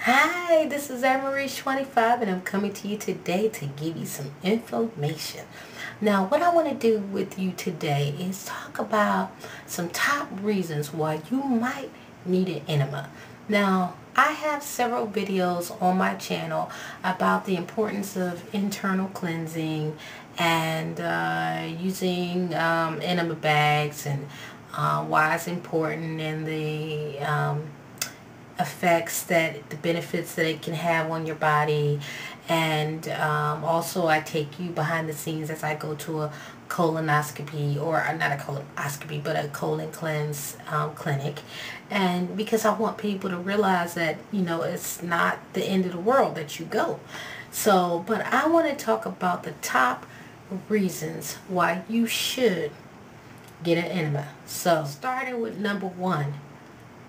Hi, this is Amarie25 and I'm coming to you today to give you some information. Now, what I want to do with you today is talk about some top reasons why you might need an enema. Now, I have several videos on my channel about the importance of internal cleansing and using enema bags and why it's important and the effects, that the benefits that it can have on your body. And also I take you behind the scenes as I go to a colonoscopy, or not a colonoscopy but a colon cleanse clinic, and because I want people to realize that it's not the end of the world that you go. But I want to talk about the top reasons why you should get an enema. So starting with number one,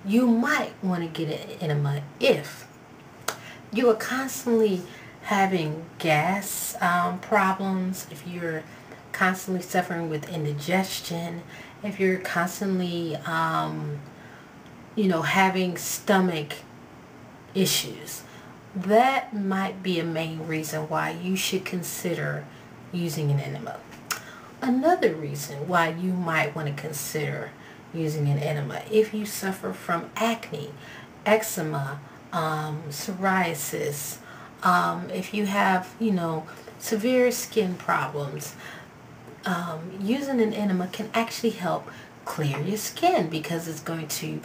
you might want to get an enema if you are constantly having gas problems, if you're constantly suffering with indigestion, if you're constantly having stomach issues. That might be a main reason why you should consider using an enema. Another reason why you might want to consider using an enema: if you suffer from acne, eczema, psoriasis, if you have severe skin problems, using an enema can actually help clear your skin, because it's going to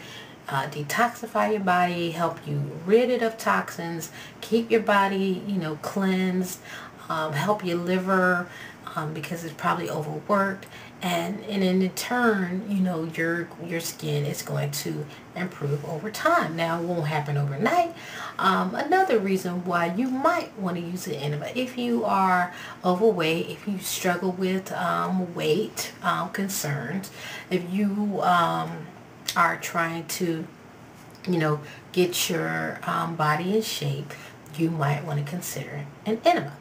detoxify your body, help you rid it of toxins, keep your body cleansed, help your liver, because it's probably overworked, and in turn your skin is going to improve over time. Now, it won't happen overnight. Another reason why you might want to use an enema: if you are overweight, if you struggle with weight concerns, if you are trying to get your body in shape, you might want to consider an enema.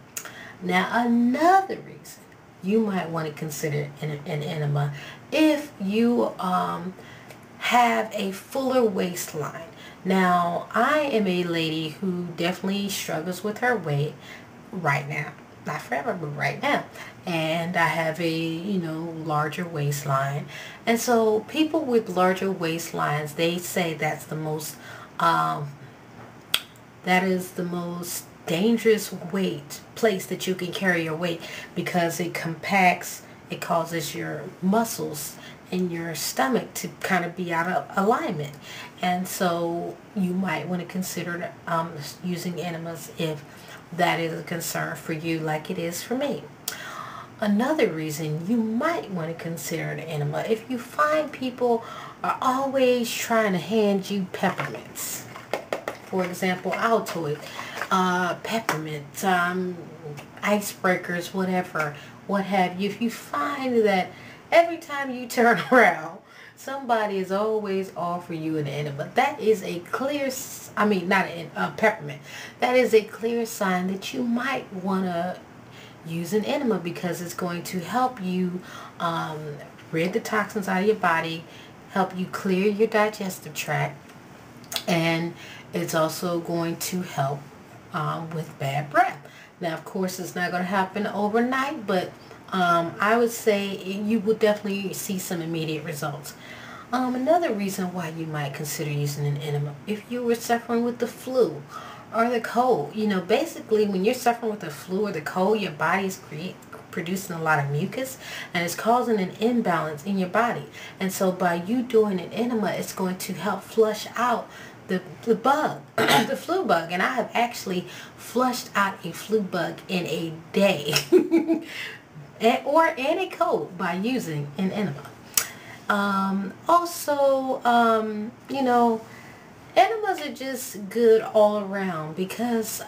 Now, another reason you might want to consider an enema: if you have a fuller waistline. Now, I am a lady who definitely struggles with her weight right now. Not forever, but right now. And I have a, larger waistline. And so people with larger waistlines, they say that is the most dangerous place that you can carry your weight, because it compacts, it causes your muscles in your stomach to kind of be out of alignment. And so you might want to consider using enemas if that is a concern for you, like it is for me. Another reason you might want to consider an enema: if you find people are always trying to hand you peppermints. For example, Altoid, peppermint, icebreakers, whatever, what have you. If you find that every time you turn around, somebody is always offering you an enema, that is a clear, not a peppermint, that is a clear sign that you might want to use an enema, because it's going to help you rid the toxins out of your body, help you clear your digestive tract, and it's also going to help with bad breath. Now, of course, it's not going to happen overnight, but I would say you would definitely see some immediate results. Another reason why you might consider using an enema: if you were suffering with the flu or the cold. Basically, when you're suffering with the flu or the cold, your body is producing a lot of mucus, and it's causing an imbalance in your body. And so by you doing an enema, it's going to help flush out the bug, the flu bug. And I have actually flushed out a flu bug in a day or in a cold by using an enema. Enemas are just good all around, because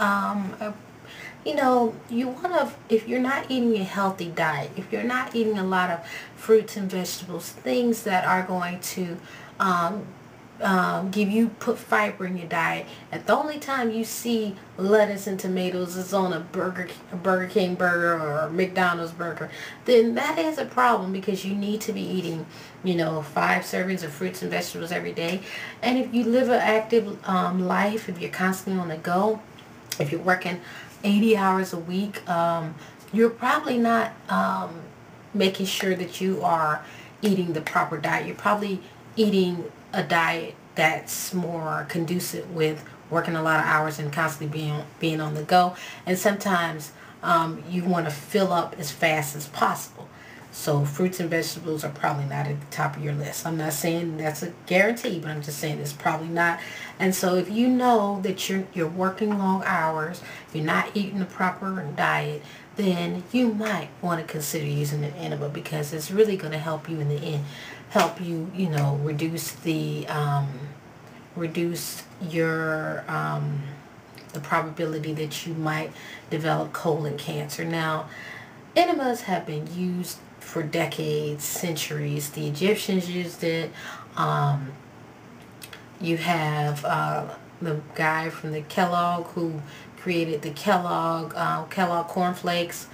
if you're not eating a healthy diet, if you're not eating a lot of fruits and vegetables, things that are going to put fiber in your diet, and the only time you see lettuce and tomatoes is on a Burger King burger or a McDonald's burger, then that is a problem, because you need to be eating, 5 servings of fruits and vegetables every day. And if you live an active life, if you're constantly on the go, if you're working 80 hours a week, you're probably not making sure that you are eating the proper diet. You're probably eating a diet that's more conducive with working a lot of hours and constantly being on the go. And sometimes you want to fill up as fast as possible. So fruits and vegetables are probably not at the top of your list. I'm not saying that's a guarantee, but I'm just saying it's probably not. And so if you know that you're working long hours, you're not eating the proper diet, then you might want to consider using an enema, because it's really going to help you in the end. Help you, reduce your the probability that you might develop colon cancer. Now, enemas have been used for decades, centuries. The Egyptians used it. You have the guy from the Kellogg who created the Kellogg cornflakes.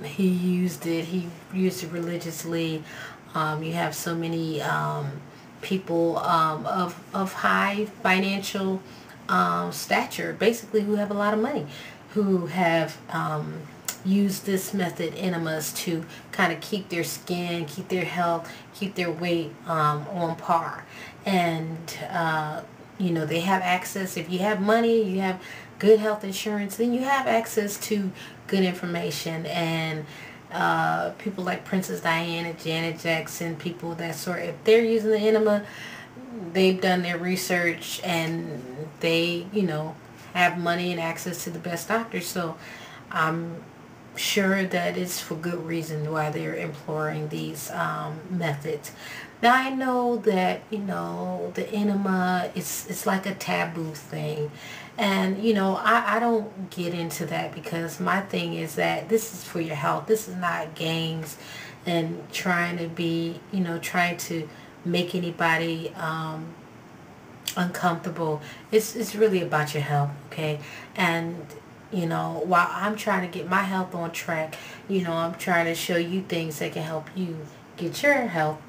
He used it. He used it religiously. You have so many people of high financial stature, basically, who have a lot of money, who have used this method, enemas, to kind of keep their skin, keep their health, keep their weight on par. And they have access. If you have money, you have good health insurance, then you have access to good information. And people like Princess Diana, Janet Jackson, people of that sort, if they're using the enema, they've done their research, and they, have money and access to the best doctors. So I'm sure that it's for good reason why they're employing these methods. Now, I know that, the enema, it's like a taboo thing. And, I don't get into that, because my thing is that this is for your health. This is not games and trying to be, trying to make anybody uncomfortable. It's really about your health, okay? And, while I'm trying to get my health on track, I'm trying to show you things that can help you get your health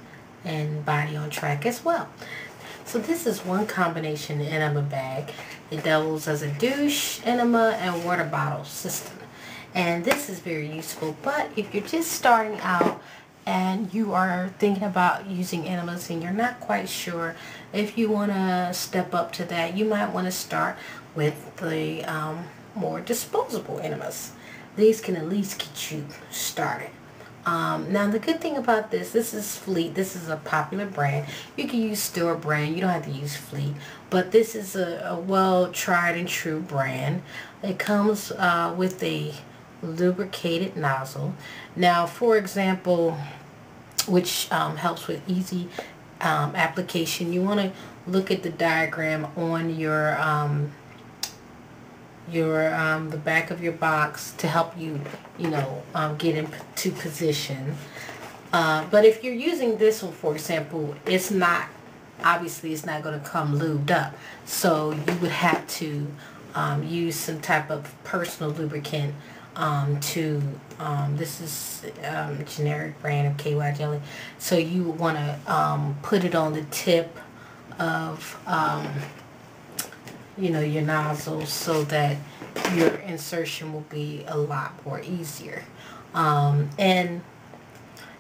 and body on track as well. So this is one combination enema bag. It doubles as a douche, enema, and water bottle system. And this is very useful. But if you're just starting out and you are thinking about using enemas and you're not quite sure if you want to step up to that, you might want to start with the more disposable enemas. These can at least get you started. Now, the good thing about this is Fleet. This is a popular brand. You can use store brand. You don't have to use Fleet. But this is a well tried and true brand. It comes with a lubricated nozzle. Now, for example, which helps with easy application, you want to look at the diagram on your the back of your box to help you get into position. But if you're using this one, for example, it's not going to come lubed up, so you would have to use some type of personal lubricant this is generic brand of KY jelly, so you want to put it on the tip of your nozzles, so that your insertion will be a lot more easier. And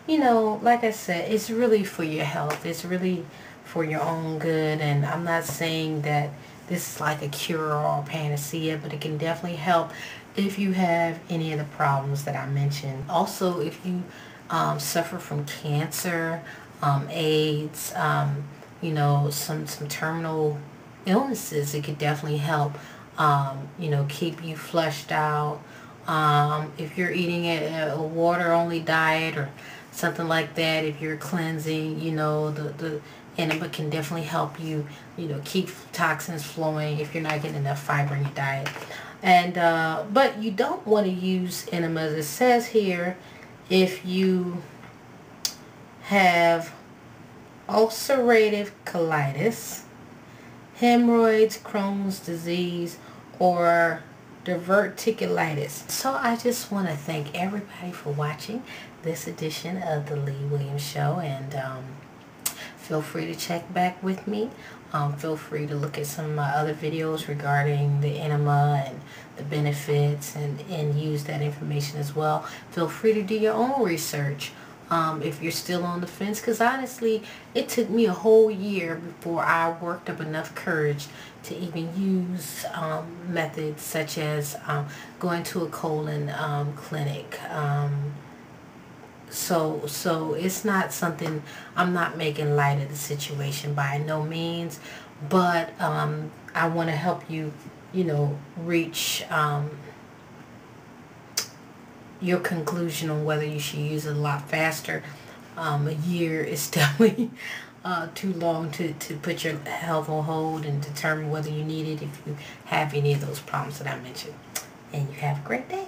like I said, it's really for your health. It's really for your own good. And I'm not saying that this is like a cure-all panacea, but it can definitely help if you have any of the problems that I mentioned. Also, if you suffer from cancer, AIDS, some terminal illnesses, it could definitely help keep you flushed out. If you're eating a water only diet or something like that, if you're cleansing, the enema can definitely help you keep toxins flowing if you're not getting enough fiber in your diet. And but you don't want to use enemas, it says here, if you have ulcerative colitis, hemorrhoids, Crohn's disease, or diverticulitis. So I just want to thank everybody for watching this edition of the Lee Williams Show, and feel free to check back with me. Feel free to look at some of my other videos regarding the enema and the benefits, and use that information as well. Feel free to do your own research if you're still on the fence, because honestly it took me a whole year before I worked up enough courage to even use methods such as going to a colon clinic. So it's not something, I'm not making light of the situation by no means, but I want to help you, reach your conclusion on whether you should use it a lot faster. A year is definitely too long to put your health on hold and determine whether you need it if you have any of those problems that I mentioned. And you have a great day.